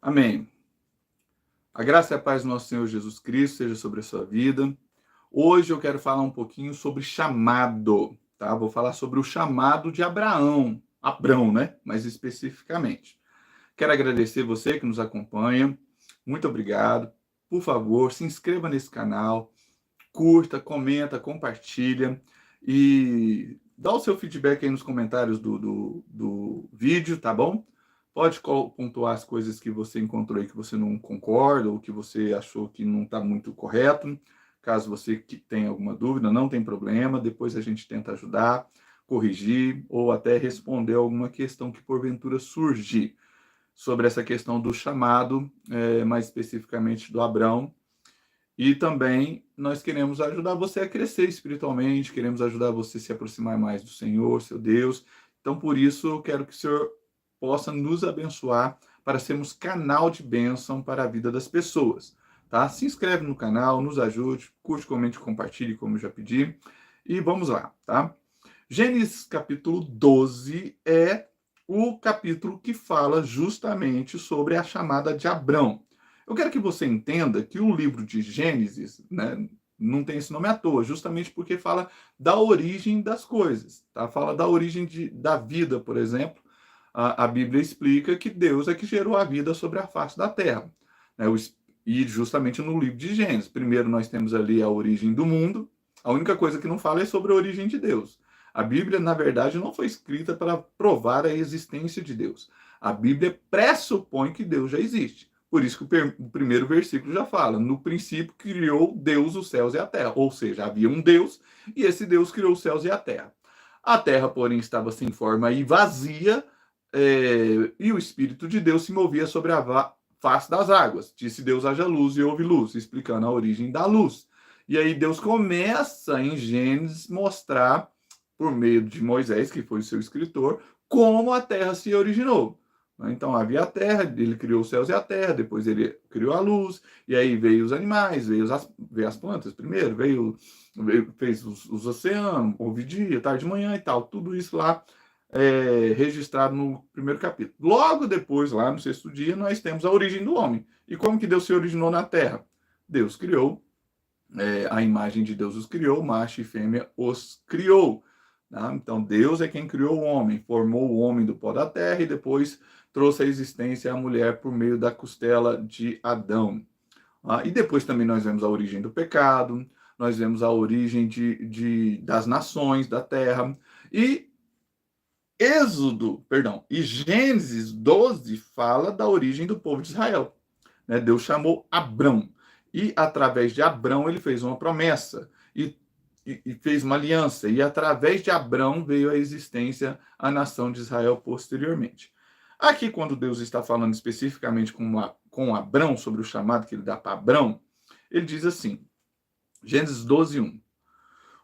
Amém. A graça e a paz do nosso Senhor Jesus Cristo seja sobre a sua vida. Hoje eu quero falar um pouquinho sobre chamado, tá? Vou falar sobre o chamado de Abraão. Abrão, né? Mais especificamente. Quero agradecer você que nos acompanha. Muito obrigado. Por favor, se inscreva nesse canal, curta, comenta, compartilha e dá o seu feedback aí nos comentários do vídeo, tá bom? Pode pontuar as coisas que você encontrou aí que você não concorda ou que você achou que não está muito correto. Caso você tenha alguma dúvida, não tem problema. Depois a gente tenta ajudar, corrigir ou até responder alguma questão que porventura surgir sobre essa questão do chamado, mais especificamente do Abrão. E também nós queremos ajudar você a crescer espiritualmente, queremos ajudar você a se aproximar mais do Senhor, seu Deus. Então, por isso, eu quero que o Senhor possa nos abençoar para sermos canal de bênção para a vida das pessoas, tá? Se inscreve no canal, nos ajude, curte, comente, compartilhe, como eu já pedi. E vamos lá, tá? Gênesis capítulo 12 é o capítulo que fala justamente sobre a chamada de Abrão. Eu quero que você entenda que o livro de Gênesis, né, não tem esse nome à toa, justamente porque fala da origem das coisas, tá? Fala da origem da vida, por exemplo. A Bíblia explica que Deus é que gerou a vida sobre a face da terra, né? E justamente no livro de Gênesis. Primeiro nós temos ali a origem do mundo. A única coisa que não fala é sobre a origem de Deus. A Bíblia, na verdade, não foi escrita para provar a existência de Deus. A Bíblia pressupõe que Deus já existe. Por isso que o primeiro versículo já fala: no princípio criou Deus os céus e a terra. Ou seja, havia um Deus e esse Deus criou os céus e a terra. A terra, porém, estava sem forma e vazia, e o Espírito de Deus se movia sobre a face das águas. Disse Deus: haja luz, e houve luz, explicando a origem da luz. E aí Deus começa em Gênesis mostrar, por meio de Moisés, que foi o seu escritor, como a terra se originou. Então havia a terra, ele criou os céus e a terra, depois ele criou a luz, e aí veio os animais, veio as plantas primeiro, fez os oceanos, houve dia, tarde, manhã e tal, tudo isso lá registrado no primeiro capítulo. Logo depois, lá no sexto dia, nós temos a origem do homem. E como que Deus se originou na terra? Deus criou, a imagem de Deus os criou, macho e fêmea os criou. Tá? Então Deus é quem criou o homem, formou o homem do pó da terra e depois trouxe à existência a mulher por meio da costela de Adão. E depois também nós vemos a origem do pecado, nós vemos a origem das nações da terra. E Gênesis 12 fala da origem do povo de Israel. Né? Deus chamou Abrão. E através de Abrão ele fez uma promessa e fez uma aliança. E através de Abrão veio a existência a nação de Israel posteriormente. Aqui, quando Deus está falando especificamente com Abrão, sobre o chamado que ele dá para Abrão, ele diz assim, Gênesis 12, 1.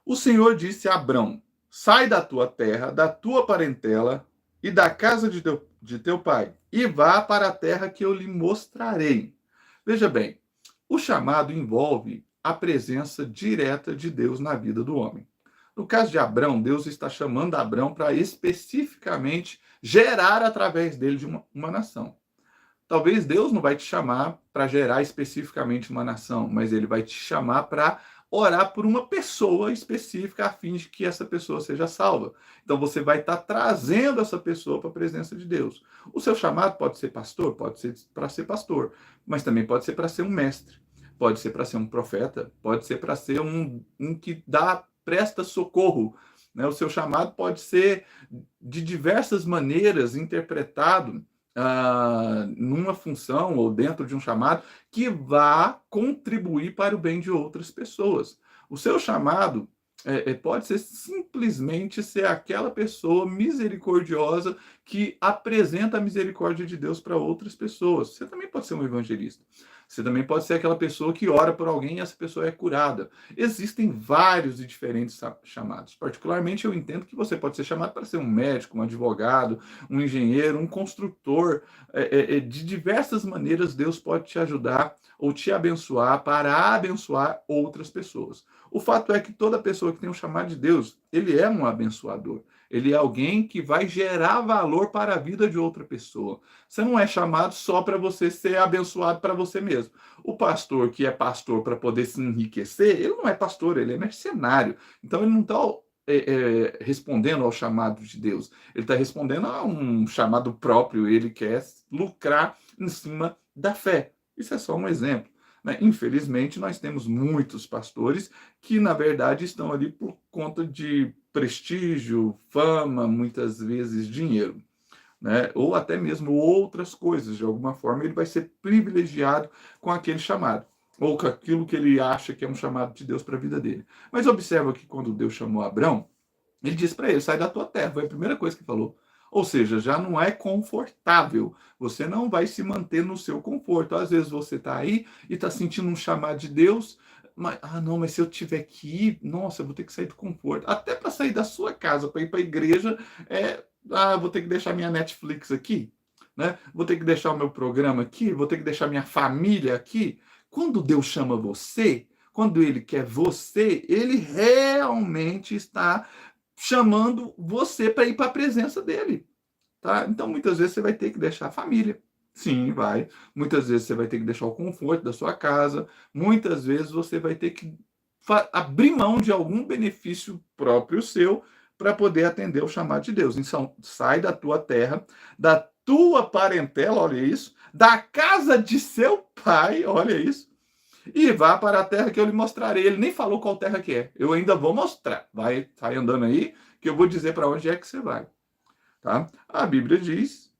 O Senhor disse a Abrão: sai da tua terra, da tua parentela e da casa de teu pai, e vá para a terra que eu lhe mostrarei. Veja bem, o chamado envolve a presença direta de Deus na vida do homem. No caso de Abrão, Deus está chamando Abrão para especificamente gerar através dele de uma nação. Talvez Deus não vai te chamar para gerar especificamente uma nação, mas ele vai te chamar para orar por uma pessoa específica a fim de que essa pessoa seja salva. Então você vai estar trazendo essa pessoa para a presença de Deus. O seu chamado pode ser pastor, pode ser para ser pastor, mas também pode ser para ser um mestre, pode ser para ser um profeta, pode ser para ser um que presta socorro. Né? O seu chamado pode ser de diversas maneiras interpretado numa função ou dentro de um chamado que vá contribuir para o bem de outras pessoas. O seu chamado pode ser simplesmente ser aquela pessoa misericordiosa que apresenta a misericórdia de Deus para outras pessoas. Você também pode ser um evangelista. Você também pode ser aquela pessoa que ora por alguém e essa pessoa é curada. Existem vários e diferentes chamados. Particularmente, eu entendo que você pode ser chamado para ser um médico, um advogado, um engenheiro, um construtor. De diversas maneiras, Deus pode te ajudar ou te abençoar para abençoar outras pessoas. O fato é que toda pessoa que tem um chamado de Deus, ele é um abençoador. Ele é alguém que vai gerar valor para a vida de outra pessoa. Você não é chamado só para você ser abençoado para você mesmo. O pastor que é pastor para poder se enriquecer, ele não é pastor, ele é mercenário. Então ele não está respondendo ao chamado de Deus. Ele está respondendo a um chamado próprio. Ele quer lucrar em cima da fé. Isso é só um exemplo. Né? Infelizmente, nós temos muitos pastores que, na verdade, estão ali por conta de prestígio, fama, muitas vezes dinheiro. Né? Ou até mesmo outras coisas. De alguma forma, ele vai ser privilegiado com aquele chamado, ou com aquilo que ele acha que é um chamado de Deus para a vida dele. Mas observa que quando Deus chamou Abrão, ele disse para ele: sai da tua terra. Foi a primeira coisa que falou. Ou seja, já não é confortável. Você não vai se manter no seu conforto. Às vezes você está aí e está sentindo um chamado de Deus, mas, não, mas se eu tiver que ir, nossa, eu vou ter que sair do conforto. Até para sair da sua casa, para ir para a igreja, vou ter que deixar minha Netflix aqui, né? Vou ter que deixar o meu programa aqui, vou ter que deixar minha família aqui. Quando Deus chama você, quando Ele quer você, Ele realmente está chamando você para ir para a presença dele, tá? Então, muitas vezes você vai ter que deixar a família. Sim, vai. Muitas vezes você vai ter que deixar o conforto da sua casa. Muitas vezes você vai ter que abrir mão de algum benefício próprio seu para poder atender o chamado de Deus. Então, sai da tua terra, da tua parentela, olha isso, da casa de seu pai, olha isso, e vá para a terra que eu lhe mostrarei. Ele nem falou qual terra que é. Eu ainda vou mostrar. Sai andando aí, que eu vou dizer para onde é que você vai. Tá? A Bíblia diz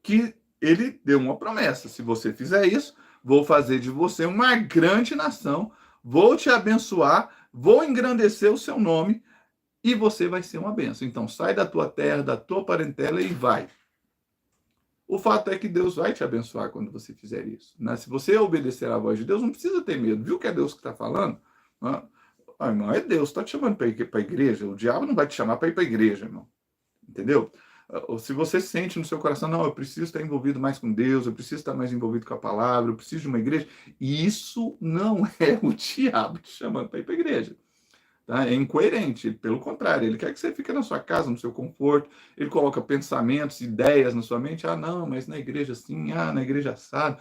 que ele deu uma promessa. Se você fizer isso, vou fazer de você uma grande nação, vou te abençoar, vou engrandecer o seu nome e você vai ser uma bênção. Então, sai da tua terra, da tua parentela e vai. O fato é que Deus vai te abençoar quando você fizer isso. Né? Se você obedecer à voz de Deus, não precisa ter medo. Viu que é Deus que está falando? Irmão, é Deus, está te chamando para ir para a igreja. O diabo não vai te chamar para ir para a igreja, irmão. Entendeu? Se você sente no seu coração, não, eu preciso estar envolvido mais com Deus, eu preciso estar mais envolvido com a palavra, eu preciso de uma igreja, isso não é o diabo te chamando para ir para a igreja. Tá? É incoerente, pelo contrário, ele quer que você fique na sua casa, no seu conforto, ele coloca pensamentos, ideias na sua mente, não, mas na igreja assim, na igreja assado,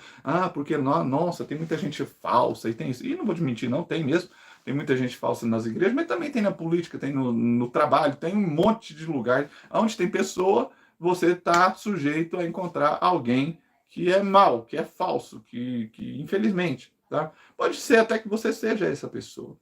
porque, nossa, tem muita gente falsa, e tem isso, e não vou te mentir, não, tem mesmo, tem muita gente falsa nas igrejas, mas também tem na política, tem no trabalho, tem um monte de lugar, onde tem pessoa, você está sujeito a encontrar alguém que é mau, que é falso, que infelizmente, tá? Pode ser até que você seja essa pessoa.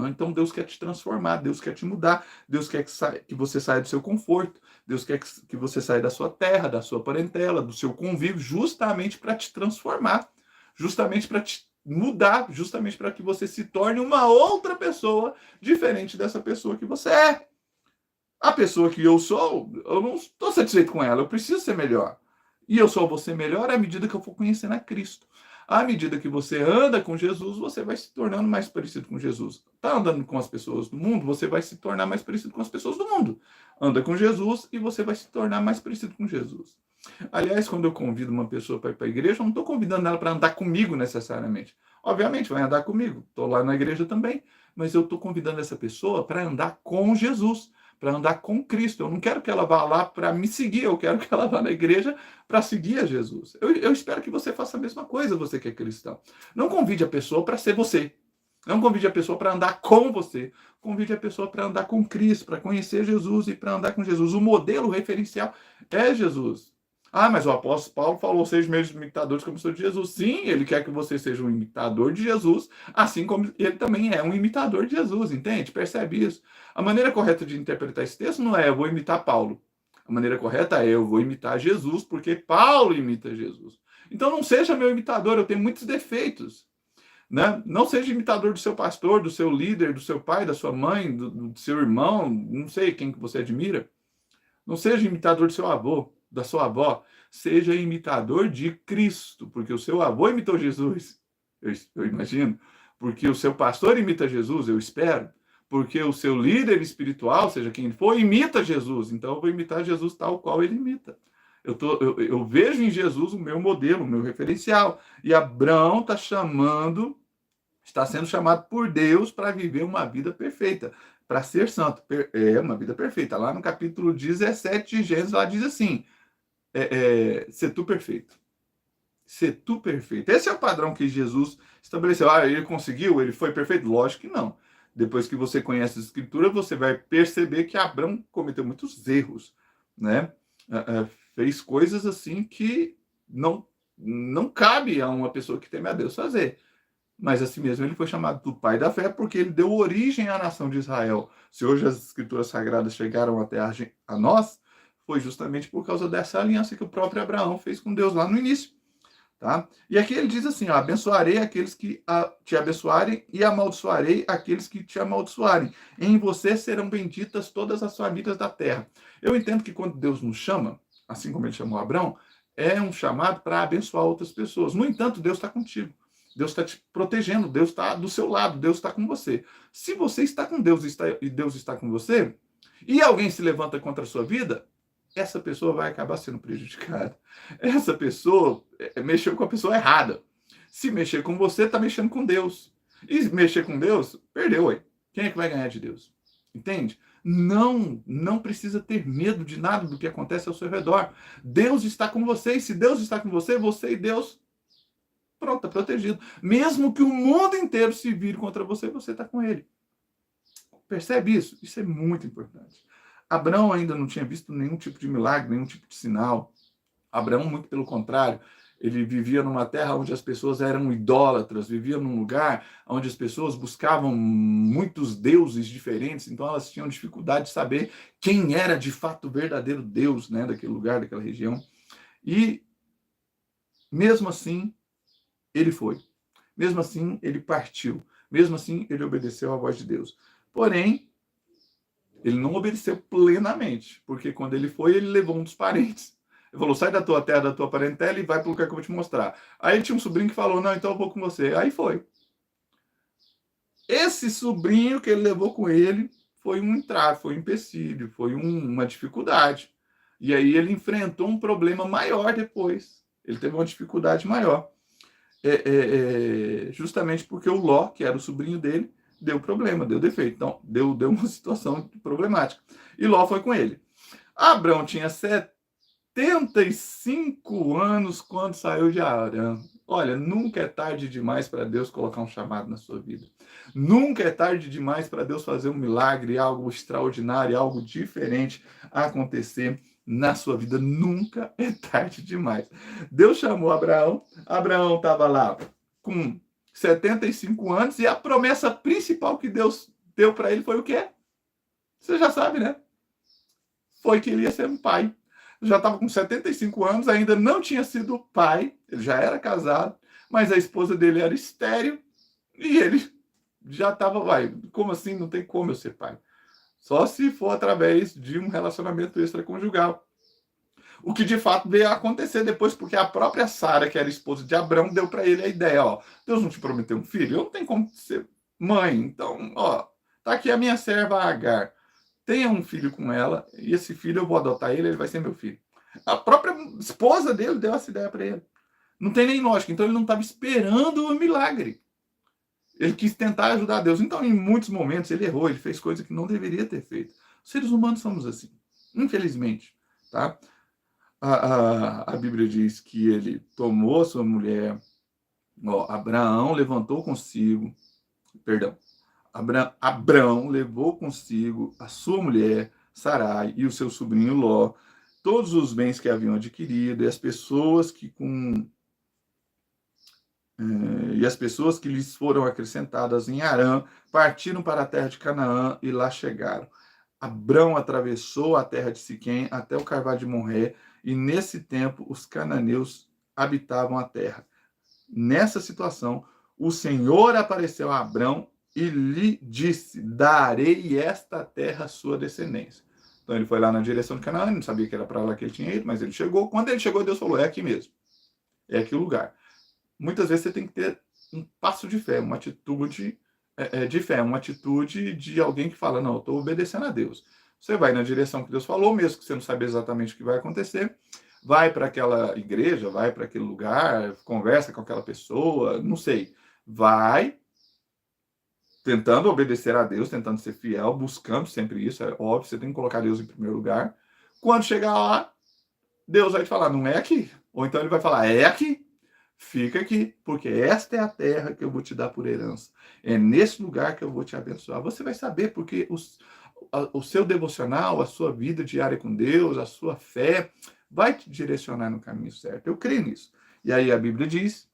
Então Deus quer te transformar, Deus quer te mudar, Deus quer que você saia do seu conforto, Deus quer que você saia da sua terra, da sua parentela, do seu convívio, justamente para te transformar, justamente para te mudar, justamente para que você se torne uma outra pessoa diferente dessa pessoa que você é. A pessoa que eu sou, eu não estou satisfeito com ela, eu preciso ser melhor. E eu só vou ser melhor à medida que eu for conhecendo a Cristo. À medida que você anda com Jesus, você vai se tornando mais parecido com Jesus. Está andando com as pessoas do mundo, você vai se tornar mais parecido com as pessoas do mundo. Anda com Jesus e você vai se tornar mais parecido com Jesus. Aliás, quando eu convido uma pessoa para ir para a igreja, eu não estou convidando ela para andar comigo necessariamente. Obviamente, vai andar comigo. Estou lá na igreja também. Mas eu estou convidando essa pessoa para andar com Jesus, para andar com Cristo. Eu não quero que ela vá lá para me seguir, eu quero que ela vá na igreja para seguir a Jesus. Eu espero que você faça a mesma coisa, você que é cristão. Não convide a pessoa para ser você. Não convide a pessoa para andar com você. Convide a pessoa para andar com Cristo, para conhecer Jesus e para andar com Jesus. O modelo referencial é Jesus. Mas o apóstolo Paulo falou, seja meus imitadores como sou de Jesus. Sim, ele quer que você seja um imitador de Jesus, assim como ele também é um imitador de Jesus, entende? Percebe isso? A maneira correta de interpretar esse texto não é eu vou imitar Paulo. A maneira correta é eu vou imitar Jesus, porque Paulo imita Jesus. Então não seja meu imitador, eu tenho muitos defeitos. Né? Não seja imitador do seu pastor, do seu líder, do seu pai, da sua mãe, do seu irmão, não sei quem que você admira. Não seja imitador do seu avô, da sua avó. Seja imitador de Cristo, porque o seu avô imitou Jesus, eu imagino. Porque o seu pastor imita Jesus, eu espero. Porque o seu líder espiritual, seja quem for, imita Jesus. Então eu vou imitar Jesus tal qual ele imita. Eu vejo em Jesus o meu modelo, o meu referencial. E Abraão está sendo chamado por Deus para viver uma vida perfeita, para ser santo. É uma vida perfeita. Lá no capítulo 17 de Gênesis, lá diz assim, ser tu perfeito. Ser tu perfeito. Esse é o padrão que Jesus estabeleceu. Ah, ele conseguiu? Ele foi perfeito? Lógico que não. Depois que você conhece a Escritura, você vai perceber que Abraão cometeu muitos erros, né? Fez coisas assim que não cabe a uma pessoa que teme a Deus fazer. Mas assim mesmo ele foi chamado do pai da fé porque ele deu origem à nação de Israel. Se hoje as escrituras sagradas chegaram até a nós, foi justamente por causa dessa aliança que o próprio Abraão fez com Deus lá no início. Tá? E aqui ele diz assim, ó, abençoarei aqueles que te abençoarem e amaldiçoarei aqueles que te amaldiçoarem. Em você serão benditas todas as famílias da terra. Eu entendo que quando Deus nos chama, assim como ele chamou Abraão, é um chamado para abençoar outras pessoas. No entanto, Deus está contigo. Deus está te protegendo, Deus está do seu lado, Deus está com você. Se você está com Deus e Deus está com você, e alguém se levanta contra a sua vida, essa pessoa vai acabar sendo prejudicada. Essa pessoa mexeu com a pessoa errada. Se mexer com você, está mexendo com Deus. E mexer com Deus, perdeu, ué. Quem é que vai ganhar de Deus? Entende? Não precisa ter medo de nada do que acontece ao seu redor. Deus está com você, e se Deus está com você, você e Deus, pronto, está protegido. Mesmo que o mundo inteiro se vire contra você, você está com ele. Percebe isso? Isso é muito importante. Abraão ainda não tinha visto nenhum tipo de milagre, nenhum tipo de sinal. Abraão, muito pelo contrário, ele vivia numa terra onde as pessoas eram idólatras, vivia num lugar onde as pessoas buscavam muitos deuses diferentes, então elas tinham dificuldade de saber quem era de fato o verdadeiro Deus, né, daquele lugar, daquela região. E mesmo assim, ele foi. Mesmo assim, ele partiu. Mesmo assim, ele obedeceu à voz de Deus. Porém, ele não obedeceu plenamente, porque quando ele foi, ele levou um dos parentes. Ele falou, sai da tua terra, da tua parentela e vai para o lugar que eu vou te mostrar. Aí tinha um sobrinho que falou, não, então eu vou com você. Aí foi. Esse sobrinho que ele levou com ele foi um entrave, foi um empecilho, foi uma dificuldade. E aí ele enfrentou um problema maior depois. Ele teve uma dificuldade maior. Justamente porque o Ló, que era o sobrinho dele, deu problema, deu defeito. Então, deu uma situação problemática. E Ló foi com ele. Abraão tinha 75 anos quando saiu de Arã. Olha, nunca é tarde demais para Deus colocar um chamado na sua vida. Nunca é tarde demais para Deus fazer um milagre, algo extraordinário, algo diferente acontecer na sua vida. Nunca é tarde demais. Deus chamou Abraão. Abraão estava lá com 75 anos e a promessa principal que Deus deu para ele foi o quê? Você já sabe, né? Foi que ele ia ser um pai. Já estava com 75 anos, ainda não tinha sido pai, ele já era casado, mas a esposa dele era estéril e ele já estava, como assim? Não tem como eu ser pai. Só se for através de um relacionamento extraconjugal. O que de fato veio a acontecer depois, porque a própria Sara, que era esposa de Abrão, deu para ele a ideia, ó, Deus não te prometeu um filho? Eu não tenho como ser mãe, então, ó, tá aqui a minha serva Agar. Tenha um filho com ela, e esse filho eu vou adotar ele vai ser meu filho. A própria esposa dele deu essa ideia para ele. Não tem nem lógica, então ele não estava esperando o milagre. Ele quis tentar ajudar Deus. Então, em muitos momentos, ele errou, ele fez coisa que não deveria ter feito. Os seres humanos somos assim, infelizmente. Tá? A Bíblia diz que ele tomou a sua mulher, Abraão levou consigo a sua mulher, Sarai, e o seu sobrinho Ló, todos os bens que haviam adquirido, e as pessoas que lhes foram acrescentadas em Harã partiram para a terra de Canaã e lá chegaram. Abrão atravessou a terra de Siquém até o carvalho de Morré, e nesse tempo os cananeus habitavam a terra. Nessa situação, o Senhor apareceu a Abrão e lhe disse, darei esta terra à sua descendência. Então ele foi lá na direção de Canaã, não sabia que era para lá que ele tinha ido, mas ele chegou. Quando ele chegou, Deus falou, é aqui mesmo. É aqui o lugar. Muitas vezes você tem que ter um passo de fé, uma atitude de fé, uma atitude de alguém que fala, não, eu estou obedecendo a Deus. Você vai na direção que Deus falou, mesmo que você não saiba exatamente o que vai acontecer, vai para aquela igreja, vai para aquele lugar, conversa com aquela pessoa, não sei. Vai tentando obedecer a Deus, tentando ser fiel, buscando sempre isso, é óbvio, você tem que colocar Deus em primeiro lugar. Quando chegar lá, Deus vai te falar, não é aqui. Ou então ele vai falar, é aqui. Fica aqui, porque esta é a terra que eu vou te dar por herança. É nesse lugar que eu vou te abençoar. Você vai saber, porque o seu devocional, a sua vida diária com Deus, a sua fé, vai te direcionar no caminho certo. Eu creio nisso. E aí a Bíblia diz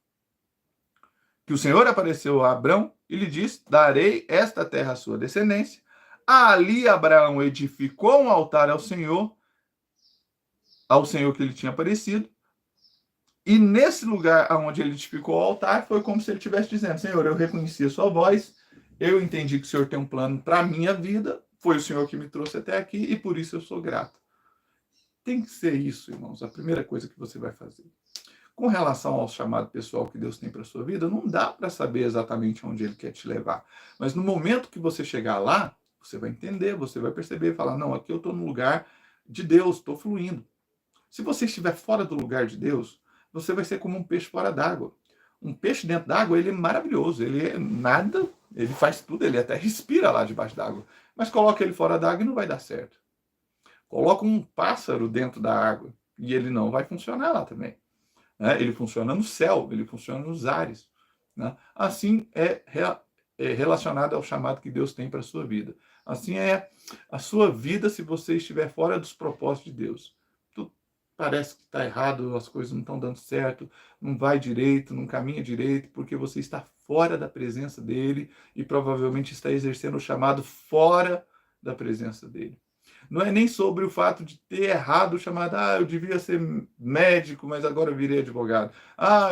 que o Senhor apareceu a Abrão e lhe disse, darei esta terra à sua descendência. Ali Abraão edificou um altar ao Senhor que ele tinha aparecido. E nesse lugar onde ele edificou o altar, foi como se ele estivesse dizendo, Senhor, eu reconheci a sua voz, eu entendi que o Senhor tem um plano para a minha vida, foi o Senhor que me trouxe até aqui e por isso eu sou grato. Tem que ser isso, irmãos, a primeira coisa que você vai fazer. Com relação ao chamado pessoal que Deus tem para a sua vida, não dá para saber exatamente onde Ele quer te levar. Mas no momento que você chegar lá, você vai entender, você vai perceber, falar, não, aqui eu estou no lugar de Deus, estou fluindo. Se você estiver fora do lugar de Deus, você vai ser como um peixe fora d'água. Um peixe dentro d'água, ele é maravilhoso, ele é nada, ele faz tudo, ele até respira lá debaixo d'água. Mas coloca ele fora d'água e não vai dar certo. Coloca um pássaro dentro da água e ele não vai funcionar lá também. Né? Ele funciona no céu, ele funciona nos ares. Né? Assim é relacionado ao chamado que Deus tem para a sua vida. Assim é a sua vida se você estiver fora dos propósitos de Deus. Tudo parece que está errado, as coisas não estão dando certo, não vai direito, não caminha direito, porque você está fora da presença dele e provavelmente está exercendo o chamado fora da presença dele. Não é nem sobre o fato de ter errado o chamado, eu devia ser médico, mas agora eu virei advogado.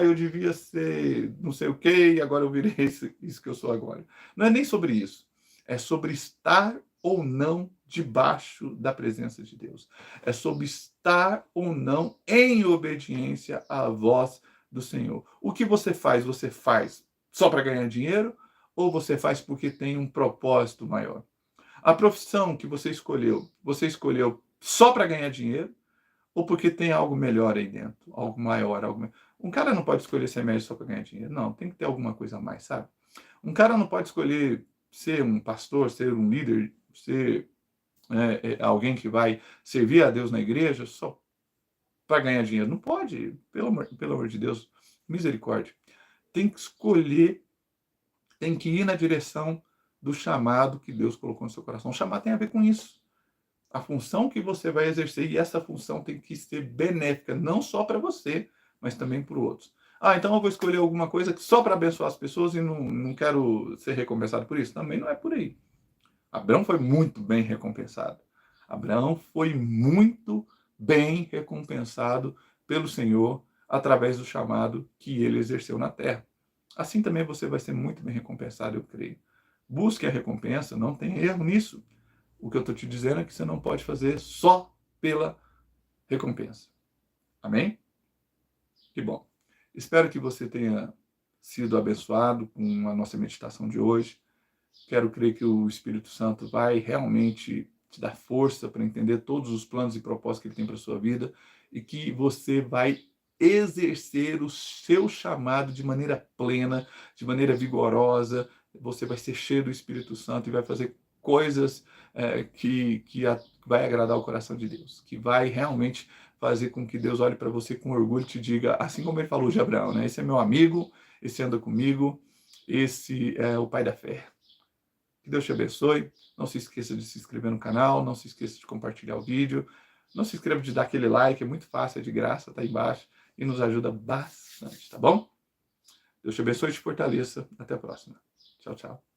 Eu devia ser não sei o quê, e agora eu virei isso que eu sou agora. Não é nem sobre isso. É sobre estar ou não debaixo da presença de Deus. É sobre estar ou não em obediência à voz do Senhor. O que você faz só para ganhar dinheiro ou você faz porque tem um propósito maior? A profissão que você escolheu só para ganhar dinheiro ou porque tem algo melhor aí dentro, algo maior, Um cara não pode escolher ser médico só para ganhar dinheiro, não, tem que ter alguma coisa a mais, sabe? Um cara não pode escolher ser um pastor, ser um líder, ser alguém que vai servir a Deus na igreja só para ganhar dinheiro. Não pode, pelo amor de Deus, misericórdia. Tem que escolher, tem que ir na direção do chamado que Deus colocou no seu coração. O chamado tem a ver com isso. A função que você vai exercer, e essa função tem que ser benéfica, não só para você, mas também para os outros. Então eu vou escolher alguma coisa só para abençoar as pessoas e não quero ser recompensado por isso. Também não é por aí. Abraão foi muito bem recompensado. Abraão foi muito bem recompensado pelo Senhor através do chamado que ele exerceu na terra. Assim também você vai ser muito bem recompensado, eu creio. Busque a recompensa, não tem erro nisso. O que eu estou te dizendo é que você não pode fazer só pela recompensa. Amém? Que bom. Espero que você tenha sido abençoado com a nossa meditação de hoje. Quero crer que o Espírito Santo vai realmente te dar força para entender todos os planos e propósitos que ele tem para a sua vida e que você vai exercer o seu chamado de maneira plena, de maneira vigorosa. Você vai ser cheio do Espírito Santo e vai fazer coisas que vai agradar o coração de Deus, que vai realmente fazer com que Deus olhe para você com orgulho e te diga, assim como ele falou de Abraão, né? Esse é meu amigo, esse anda comigo, esse é o pai da fé. Que Deus te abençoe. Não se esqueça de se inscrever no canal, não se esqueça de compartilhar o vídeo, não se inscreva de dar aquele like, é muito fácil, é de graça, tá aí embaixo e nos ajuda bastante, tá bom? Deus te abençoe e te fortaleça. Até a próxima. Tchau, tchau.